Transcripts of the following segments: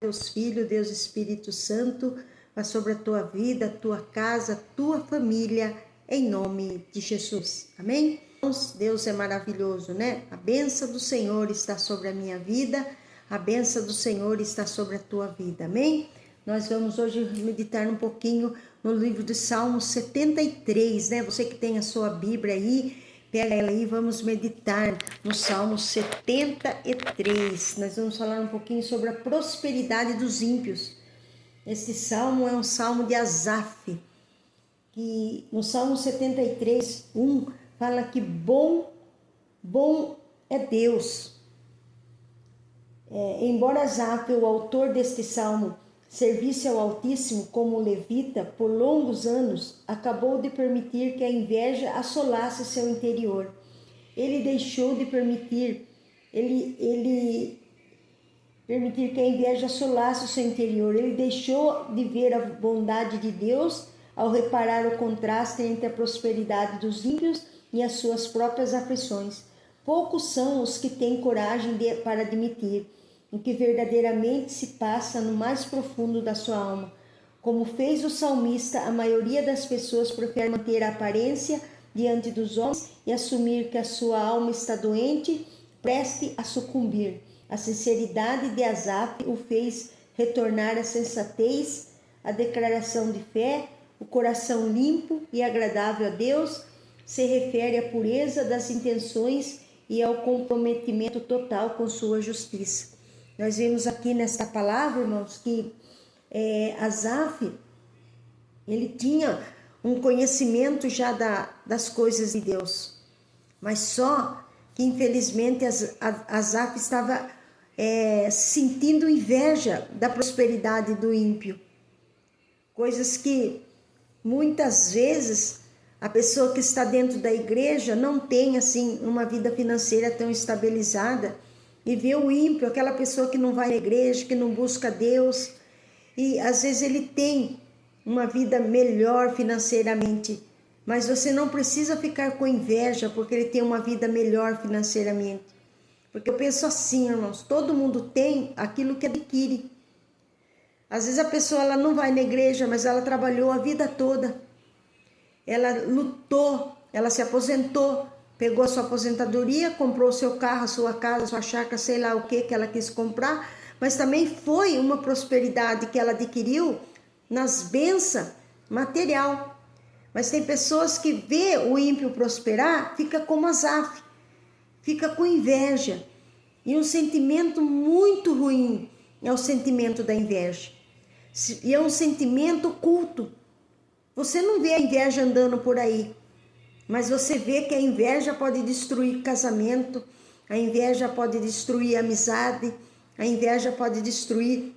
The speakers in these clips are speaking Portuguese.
Deus Filho, Deus Espírito Santo, vá sobre a tua vida, a tua casa, a tua família, em nome de Jesus. Amém? Deus é maravilhoso, né? A bênção do Senhor está sobre a minha vida, a bênção do Senhor está sobre a tua vida. Amém? Nós vamos hoje meditar um pouquinho no livro de Salmos 73, né? Você que tem a sua Bíblia aí, pega ela aí, vamos meditar no Salmo 73. Nós vamos falar um pouquinho sobre a prosperidade dos ímpios. Esse salmo é um salmo de Asaf, que no Salmo 73, 1, fala que bom é Deus. Embora Asaf, o autor deste salmo, servisse ao Altíssimo como levita por longos anos, acabou de permitir que a inveja assolasse seu interior. Ele deixou de permitir que a inveja assolasse o seu interior. Ele deixou de ver a bondade de Deus ao reparar o contraste entre a prosperidade dos ímpios e as suas próprias aflições. Poucos são os que têm coragem para admitir o que verdadeiramente se passa no mais profundo da sua alma. Como fez o salmista, a maioria das pessoas prefere manter a aparência diante dos homens e assumir que a sua alma está doente, preste a sucumbir. A sinceridade de Asaf o fez retornar à sensatez, à declaração de fé. O coração limpo e agradável a Deus se refere à pureza das intenções e ao comprometimento total com sua justiça. Nós vemos aqui nesta palavra, irmãos, que Asaf, ele tinha um conhecimento já das coisas de Deus, mas só que infelizmente Asaf estava sentindo inveja da prosperidade do ímpio. Coisas que muitas vezes a pessoa que está dentro da igreja não tem assim uma vida financeira tão estabilizada e vê o ímpio, aquela pessoa que não vai à igreja, que não busca Deus, e às vezes ele tem uma vida melhor financeiramente, mas você não precisa ficar com inveja porque ele tem uma vida melhor financeiramente. Porque eu penso assim, irmãos, todo mundo tem aquilo que adquire. Às vezes a pessoa ela não vai na igreja, mas ela trabalhou a vida toda. Ela lutou, ela se aposentou, pegou a sua aposentadoria, comprou o seu carro, a sua casa, a sua chácara, sei lá o que ela quis comprar, mas também foi uma prosperidade que ela adquiriu nas bênçãos material. Mas tem pessoas que vê o ímpio prosperar, fica como Asaf, fica com inveja. E um sentimento muito ruim é o sentimento da inveja. E é um sentimento oculto. Você não vê a inveja andando por aí, mas você vê que a inveja pode destruir casamento, a inveja pode destruir amizade, a inveja pode destruir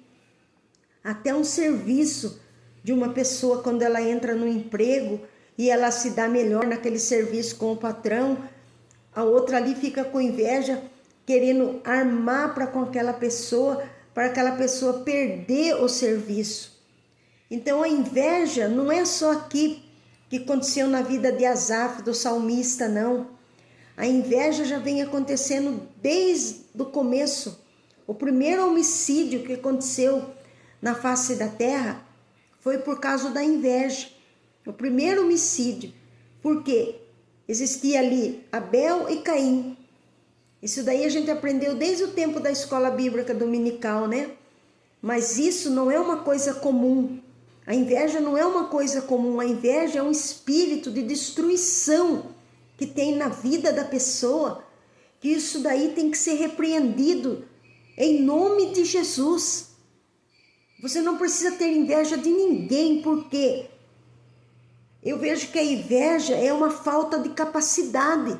até um serviço de uma pessoa quando ela entra no emprego e ela se dá melhor naquele serviço com o patrão. A outra ali fica com inveja, querendo armar para aquela pessoa perder o serviço. Então a inveja não é só aqui que aconteceu na vida de Asaf, do salmista, não. A inveja já vem acontecendo desde o começo. O primeiro homicídio que aconteceu na face da terra foi por causa da inveja. O primeiro homicídio, porque existia ali Abel e Caim. Isso daí a gente aprendeu desde o tempo da escola bíblica dominical, né? Mas isso não é uma coisa comum. A inveja não é uma coisa comum. A inveja é um espírito de destruição que tem na vida da pessoa, que isso daí tem que ser repreendido em nome de Jesus. Você não precisa ter inveja de ninguém, porque eu vejo que a inveja é uma falta de capacidade.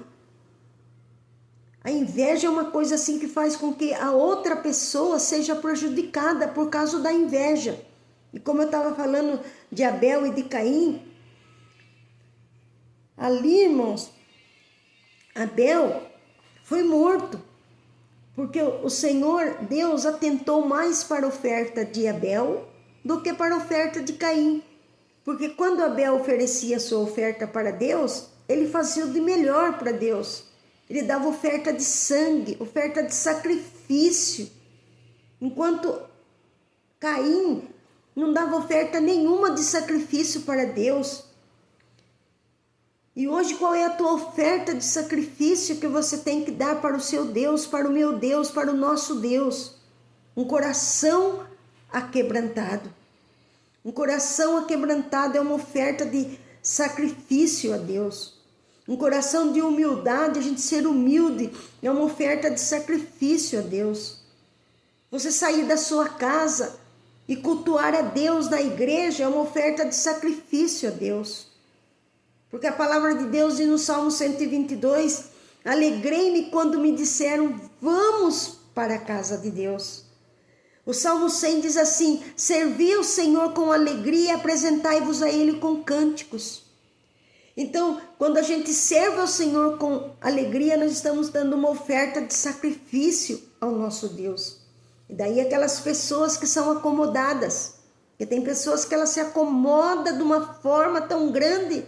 A inveja é uma coisa assim que faz com que a outra pessoa seja prejudicada por causa da inveja. E como eu estava falando de Abel e de Caim, ali, irmãos, Abel foi morto, porque o Senhor, Deus, atentou mais para a oferta de Abel do que para a oferta de Caim. Porque quando Abel oferecia a sua oferta para Deus, ele fazia o de melhor para Deus. Ele dava oferta de sangue, oferta de sacrifício. Enquanto Caim não dava oferta nenhuma de sacrifício para Deus. E hoje qual é a tua oferta de sacrifício que você tem que dar para o seu Deus, para o meu Deus, para o nosso Deus? Um coração aquebrantado. Um coração aquebrantado é uma oferta de sacrifício a Deus. Um coração de humildade, a gente ser humilde, é uma oferta de sacrifício a Deus. Você sair da sua casa e cultuar a Deus na igreja é uma oferta de sacrifício a Deus. Porque a palavra de Deus diz no Salmo 122, alegrei-me quando me disseram, vamos para a casa de Deus. O Salmo 100 diz assim, servi ao Senhor com alegria e apresentai-vos a Ele com cânticos. Então, quando a gente serve ao Senhor com alegria, nós estamos dando uma oferta de sacrifício ao nosso Deus. E daí aquelas pessoas que são acomodadas, porque tem pessoas que elas se acomodam de uma forma tão grande,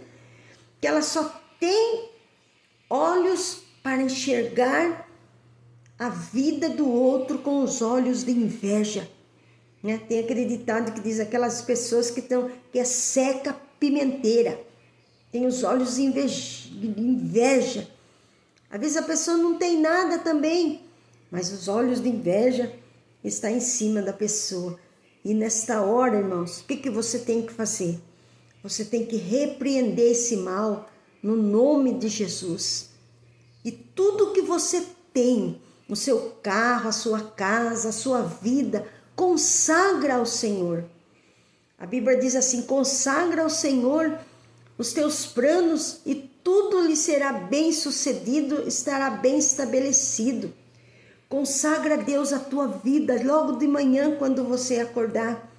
que ela só tem olhos para enxergar a vida do outro com os olhos de inveja. Né? Tem aquele ditado que diz aquelas pessoas que é seca pimenteira, tem os olhos de inveja. Às vezes a pessoa não tem nada também, mas os olhos de inveja estão em cima da pessoa. E nesta hora, irmãos, o que você tem que fazer? Você tem que repreender esse mal no nome de Jesus. E tudo que você tem, o seu carro, a sua casa, a sua vida, consagra ao Senhor. A Bíblia diz assim, consagra ao Senhor os teus planos e tudo lhe será bem sucedido, estará bem estabelecido. Consagra a Deus a tua vida logo de manhã quando você acordar.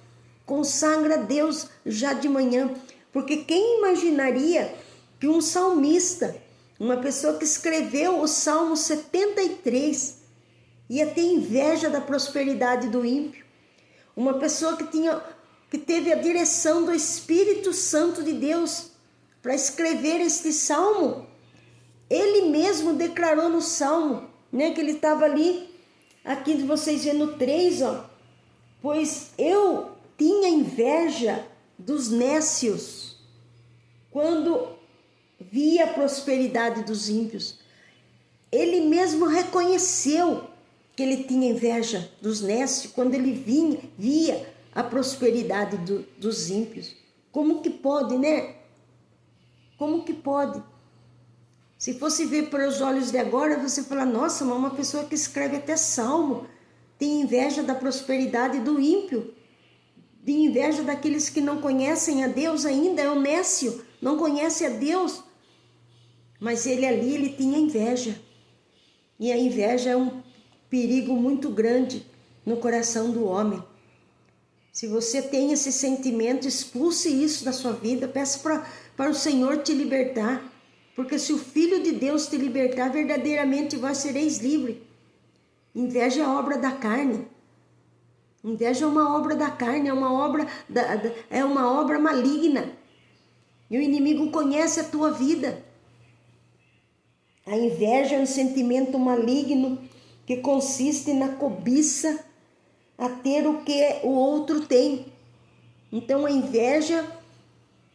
Consagra a Deus já de manhã. Porque quem imaginaria que um salmista, uma pessoa que escreveu o Salmo 73, ia ter inveja da prosperidade do ímpio? Uma pessoa que teve a direção do Espírito Santo de Deus para escrever este salmo. Ele mesmo declarou no salmo, né, que ele estava ali, aqui vocês vêem no 3, ó, pois eu tinha inveja dos nécios quando via a prosperidade dos ímpios. Ele mesmo reconheceu que ele tinha inveja dos nécios quando ele via a prosperidade dos ímpios. Como que pode, né? Como que pode? Se fosse ver pelos olhos de agora, você fala, nossa, mas uma pessoa que escreve até salmo tem inveja da prosperidade do ímpio, tem inveja daqueles que não conhecem a Deus ainda, é o nécio, não conhece a Deus. Mas ele tinha inveja. E a inveja é um perigo muito grande no coração do homem. Se você tem esse sentimento, expulse isso da sua vida, peça para o Senhor te libertar. Porque se o Filho de Deus te libertar, verdadeiramente vós sereis livre. Inveja é obra da carne. Inveja é uma obra da carne, é uma obra maligna. E o inimigo conhece a tua vida. A inveja é um sentimento maligno que consiste na cobiça a ter o que o outro tem. Então a inveja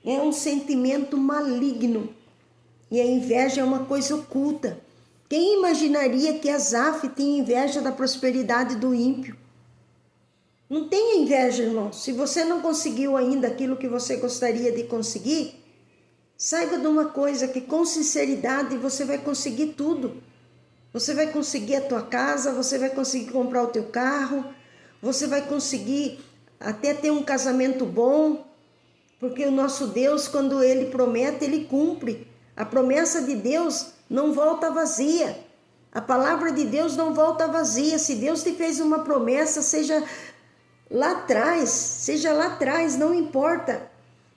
é um sentimento maligno. E a inveja é uma coisa oculta. Quem imaginaria que Asaf tinha inveja da prosperidade do ímpio? Não tenha inveja, irmão. Se você não conseguiu ainda aquilo que você gostaria de conseguir, saiba de uma coisa, que com sinceridade você vai conseguir tudo. Você vai conseguir a tua casa, você vai conseguir comprar o teu carro, você vai conseguir até ter um casamento bom, porque o nosso Deus, quando Ele promete, Ele cumpre. A promessa de Deus não volta vazia. A palavra de Deus não volta vazia. Se Deus te fez uma promessa, seja lá atrás, não importa.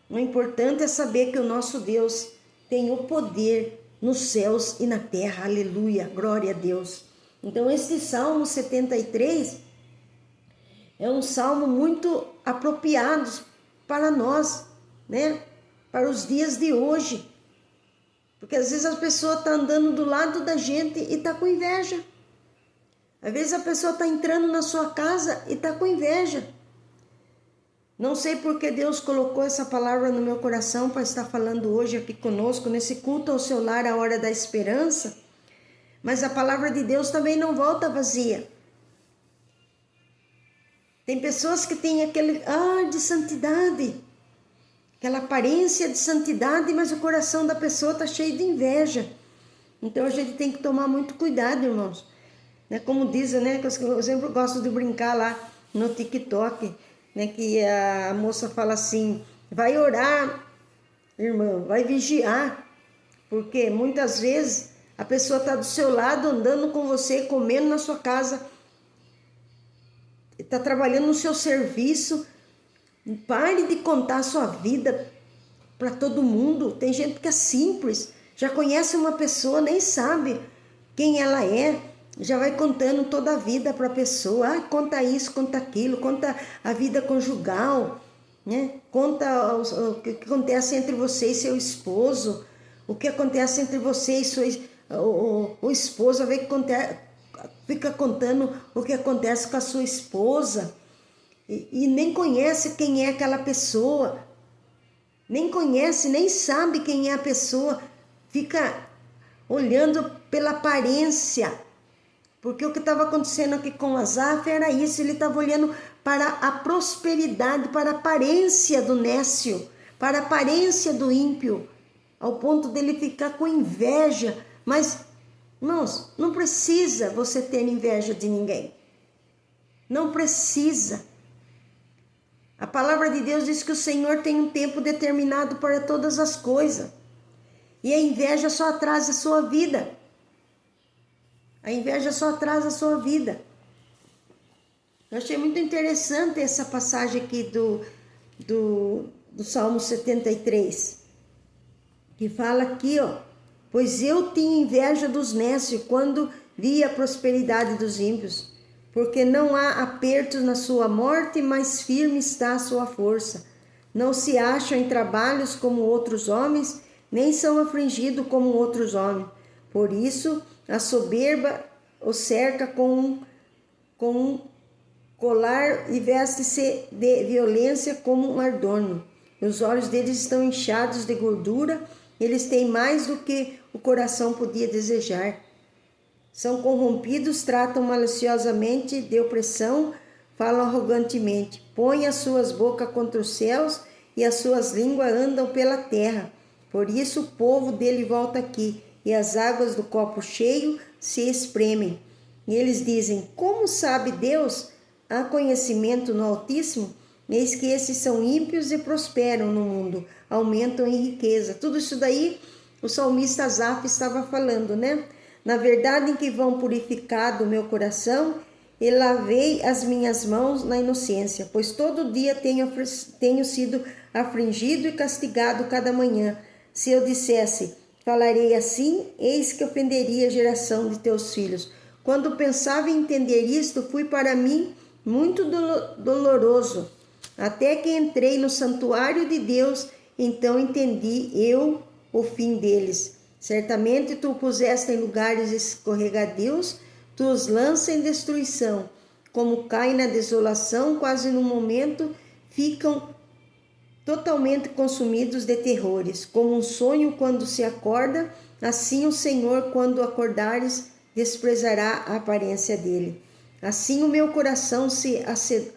O importante é saber que o nosso Deus tem o poder nos céus e na terra. Aleluia, glória a Deus. Então este Salmo 73 é um salmo muito apropriado para nós, né? Para os dias de hoje. Porque às vezes a pessoa está andando do lado da gente e está com inveja. Às vezes a pessoa está entrando na sua casa e está com inveja. Não sei porque Deus colocou essa palavra no meu coração para estar falando hoje aqui conosco, nesse culto ao seu lar, a hora da esperança. Mas a palavra de Deus também não volta vazia. Tem pessoas que têm aquele ar de santidade, aquela aparência de santidade, mas o coração da pessoa está cheio de inveja. Então a gente tem que tomar muito cuidado, irmãos. Como dizem, né? Que eu sempre gosto de brincar lá no TikTok, né? Que a moça fala assim: vai orar, irmã, vai vigiar, porque muitas vezes a pessoa está do seu lado, andando com você, comendo na sua casa, está trabalhando no seu serviço. Pare de contar a sua vida para todo mundo. Tem gente que é simples, já conhece uma pessoa, nem sabe quem ela é, já vai contando toda a vida para a pessoa. Conta isso, conta aquilo, conta a vida conjugal, né? Conta o que acontece entre você e seu esposo, o que acontece entre você e o esposo, fica contando o que acontece com a sua esposa e nem conhece quem é aquela pessoa, nem conhece, nem sabe quem é a pessoa, fica olhando pela aparência, porque o que estava acontecendo aqui com Asaf era isso, ele estava olhando para a prosperidade, para a aparência do nécio, para a aparência do ímpio, ao ponto dele ficar com inveja. Mas, irmãos, não precisa você ter inveja de ninguém, não precisa. A palavra de Deus diz que o Senhor tem um tempo determinado para todas as coisas. E a inveja só atrasa a sua vida. A inveja só atrasa a sua vida. Eu achei muito interessante essa passagem aqui do Salmo 73. Que fala aqui, pois eu tinha inveja dos nécios quando vi a prosperidade dos ímpios. Porque não há apertos na sua morte, mas firme está a sua força. Não se acham em trabalhos como outros homens, nem são afligidos como outros homens. Por isso, a soberba o cerca com um colar e veste-se de violência como um adorno. Os olhos deles estão inchados de gordura, eles têm mais do que o coração podia desejar. São corrompidos, tratam maliciosamente de opressão, falam arrogantemente, põem as suas bocas contra os céus e as suas línguas andam pela terra. Por isso o povo dele volta aqui, e as águas do copo cheio se espremem. E eles dizem: como sabe Deus? Há conhecimento no Altíssimo? Eis que esses são ímpios e prosperam no mundo, aumentam em riqueza. Tudo isso daí o salmista Asaf estava falando, né? Na verdade em que vão purificado o meu coração, e lavei as minhas mãos na inocência, pois todo dia tenho sido afligido e castigado cada manhã. Se eu dissesse, falarei assim, eis que ofenderia a geração de teus filhos. Quando pensava em entender isto, fui para mim muito doloroso, até que entrei no santuário de Deus, então entendi eu o fim deles. Certamente tu puseste em lugares escorregadios, tu os lanças em destruição, como caem na desolação, quase no momento ficam totalmente consumidos de terrores, como um sonho quando se acorda, assim o Senhor, quando acordares, desprezará a aparência dele. Assim o meu coração se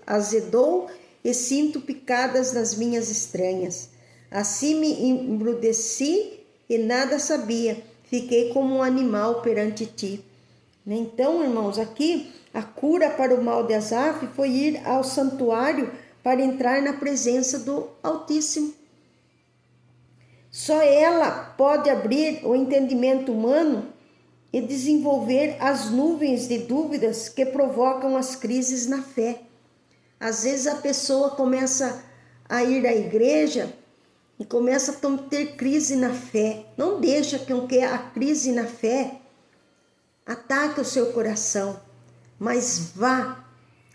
azedou e sinto picadas nas minhas estranhas. Assim me embruteci e nada sabia, fiquei como um animal perante ti. Então, irmãos, aqui a cura para o mal de Asaf foi ir ao santuário para entrar na presença do Altíssimo. Só ela pode abrir o entendimento humano e desenvolver as nuvens de dúvidas que provocam as crises na fé. Às vezes a pessoa começa a ir à igreja e começa a ter crise na fé. Não deixa que a crise na fé ataque o seu coração, mas vá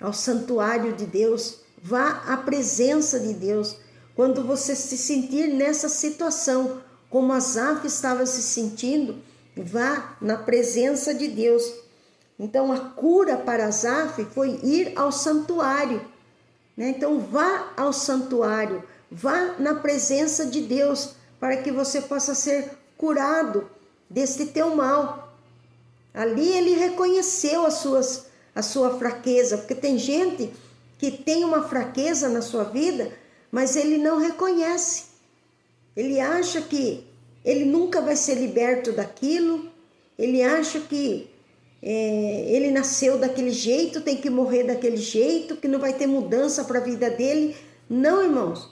ao santuário de Deus, vá à presença de Deus. Quando você se sentir nessa situação, como Asaf estava se sentindo, vá na presença de Deus. Então a cura para Asaf foi ir ao santuário, né? Então vá ao santuário, vá na presença de Deus, para que você possa ser curado deste teu mal. Ali ele reconheceu a sua fraqueza, porque tem gente que tem uma fraqueza na sua vida, mas ele não reconhece. Ele acha que ele nunca vai ser liberto daquilo, ele acha que ele nasceu daquele jeito, tem que morrer daquele jeito, que não vai ter mudança para a vida dele. Não, irmãos.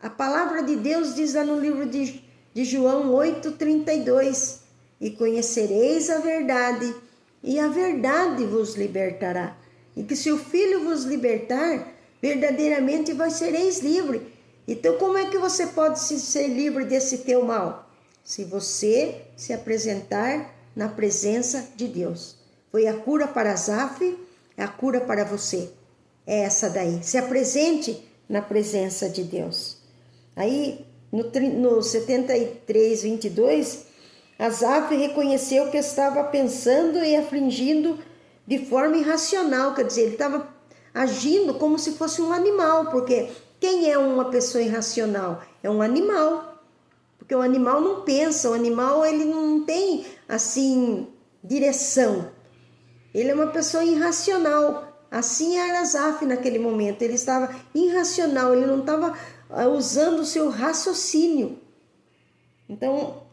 A palavra de Deus diz lá no livro de João 8:32, e conhecereis a verdade, e a verdade vos libertará. E que se o Filho vos libertar, verdadeiramente vós sereis livres. Então como é que você pode ser livre desse teu mal? Se você se apresentar na presença de Deus. Foi a cura para Asaf, é a cura para você. É essa daí. Se apresente na presença de Deus. Aí, no 73:22, Asaf reconheceu que estava pensando e afligindo de forma irracional. Quer dizer, ele estava agindo como se fosse um animal. Porque quem é uma pessoa irracional? É um animal. Porque o animal não pensa, o animal ele não tem, assim, direção. Ele é uma pessoa irracional. Assim era Asaf naquele momento. Ele estava irracional, ele não estava usando o seu raciocínio. Então,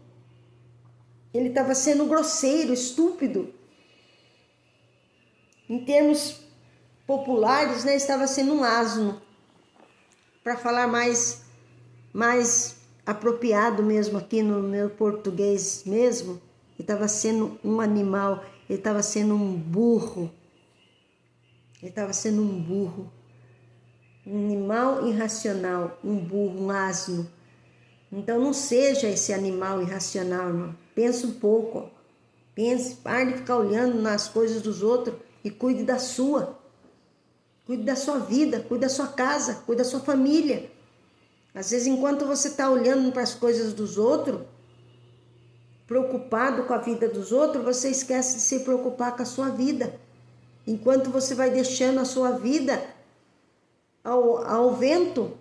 ele estava sendo grosseiro, estúpido. Em termos populares, né, estava sendo um asno. Para falar mais apropriado mesmo aqui no meu português mesmo, ele estava sendo um animal, ele estava sendo um burro. Ele estava sendo um burro. Um animal irracional, um burro, um asno. Então não seja esse animal irracional, irmão. Pensa um pouco. Pense, pare de ficar olhando nas coisas dos outros e cuide da sua. Cuide da sua vida, cuide da sua casa, cuide da sua família. Às vezes, enquanto você está olhando para as coisas dos outros, preocupado com a vida dos outros, você esquece de se preocupar com a sua vida. Enquanto você vai deixando a sua vida ao vento,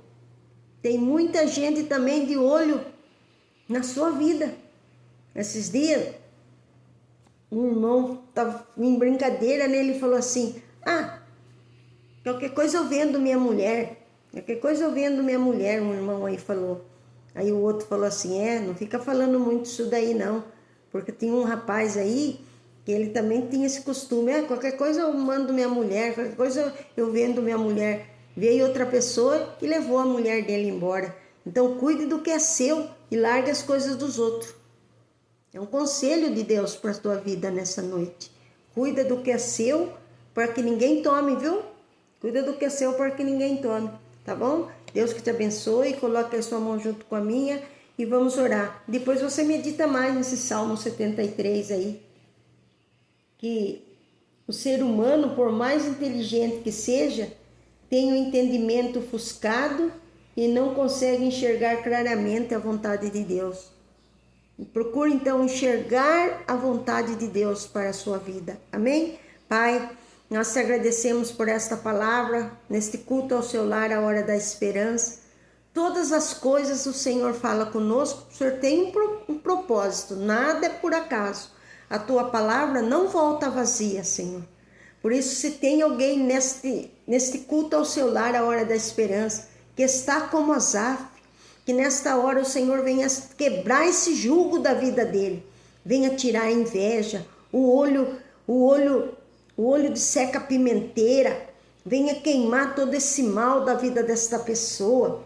tem muita gente também de olho na sua vida. Esses dias, um irmão estava em brincadeira, né? Ele falou assim, qualquer coisa eu vendo minha mulher. Qualquer coisa eu vendo minha mulher, um irmão aí falou. Aí o outro falou assim, não fica falando muito isso daí não. Porque tem um rapaz aí, que ele também tinha esse costume. Qualquer coisa eu mando minha mulher, qualquer coisa eu vendo minha mulher. Veio outra pessoa e levou a mulher dele embora. Então cuide do que é seu e largue as coisas dos outros. É um conselho de Deus para a tua vida nessa noite. Cuida do que é seu para que ninguém tome, viu? Cuida do que é seu para que ninguém tome. Tá bom? Deus que te abençoe, coloque a sua mão junto com a minha e vamos orar. Depois você medita mais nesse Salmo 73 aí. Que o ser humano, por mais inteligente que seja, tem o entendimento ofuscado e não consegue enxergar claramente a vontade de Deus. Procure então enxergar a vontade de Deus para a sua vida. Amém? Pai, nós te agradecemos por esta palavra, neste culto ao seu lar, a hora da esperança. Todas as coisas o Senhor fala conosco, o Senhor tem um propósito, nada é por acaso. A tua palavra não volta vazia, Senhor. Por isso, se tem alguém neste culto ao seu lar, a hora da esperança, que está como Asaf, que nesta hora o Senhor venha quebrar esse jugo da vida dele, venha tirar a inveja, o olho de seca pimenteira, venha queimar todo esse mal da vida desta pessoa,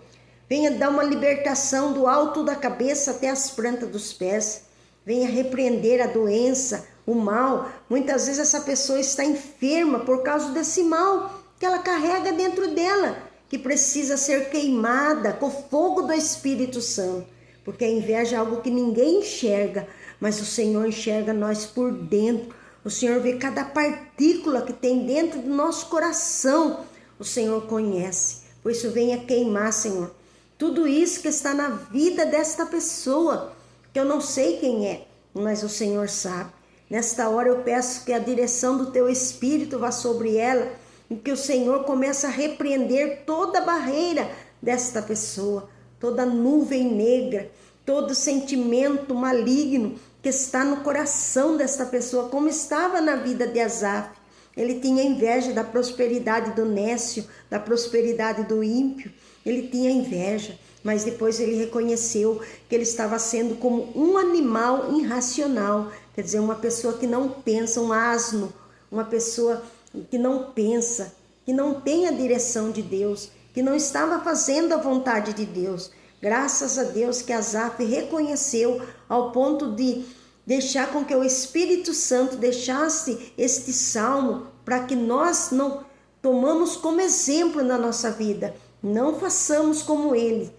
venha dar uma libertação do alto da cabeça até as plantas dos pés, venha repreender a doença, o mal. Muitas vezes essa pessoa está enferma por causa desse mal que ela carrega dentro dela, que precisa ser queimada com o fogo do Espírito Santo, porque a inveja é algo que ninguém enxerga, mas o Senhor enxerga nós por dentro. O Senhor vê cada partícula que tem dentro do nosso coração. O Senhor conhece. Por isso venha queimar, Senhor, tudo isso que está na vida desta pessoa, que eu não sei quem é, mas o Senhor sabe. Nesta hora eu peço que a direção do teu Espírito vá sobre ela, em que o Senhor começa a repreender toda barreira desta pessoa, toda nuvem negra, todo sentimento maligno que está no coração desta pessoa, como estava na vida de Asaf. Ele tinha inveja da prosperidade do nécio, da prosperidade do ímpio. Ele tinha inveja, mas depois ele reconheceu que ele estava sendo como um animal irracional, quer dizer, uma pessoa que não pensa, um asno, uma pessoa que não pensa, que não tem a direção de Deus, que não estava fazendo a vontade de Deus. Graças a Deus que Asaf reconheceu ao ponto de deixar com que o Espírito Santo deixasse este salmo para que nós não tomamos como exemplo na nossa vida. Não façamos como ele,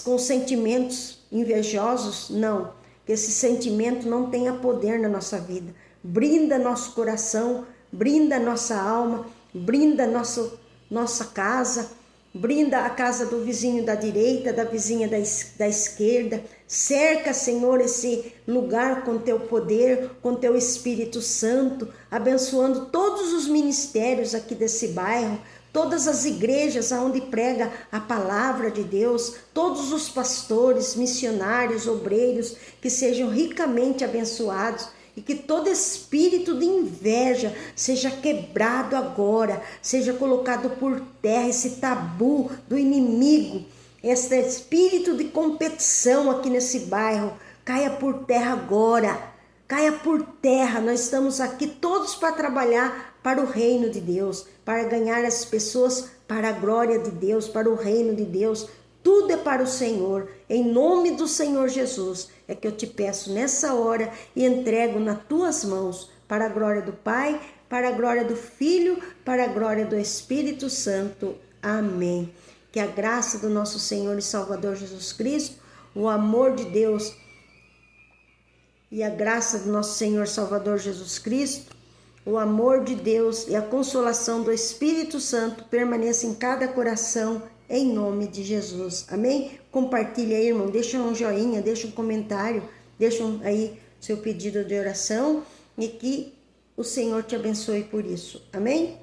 com sentimentos invejosos, não. Que esse sentimento não tenha poder na nossa vida. Brinda nosso coração, brinda nossa alma, brinda nossa casa, brinda a casa do vizinho da direita, da vizinha da esquerda. Cerca, Senhor, esse lugar com teu poder, com teu Espírito Santo, abençoando todos os ministérios aqui desse bairro, todas as igrejas onde prega a palavra de Deus, todos os pastores, missionários, obreiros, que sejam ricamente abençoados. E que todo espírito de inveja seja quebrado agora, seja colocado por terra, esse tabu do inimigo, esse espírito de competição aqui nesse bairro, caia por terra agora, caia por terra. Nós estamos aqui todos para trabalhar para o reino de Deus, para ganhar as pessoas para a glória de Deus, para o reino de Deus. Tudo é para o Senhor, em nome do Senhor Jesus, é que eu te peço nessa hora e entrego nas tuas mãos, para a glória do Pai, para a glória do Filho, para a glória do Espírito Santo. Amém. Que a graça do nosso Senhor e Salvador Jesus Cristo, o amor de Deus e a graça do nosso Senhor e Salvador Jesus Cristo, o amor de Deus e a consolação do Espírito Santo permaneça em cada coração, em nome de Jesus. Amém? Compartilha aí, irmão. Deixa um joinha, deixa um comentário, deixa aí seu pedido de oração e que o Senhor te abençoe por isso. Amém?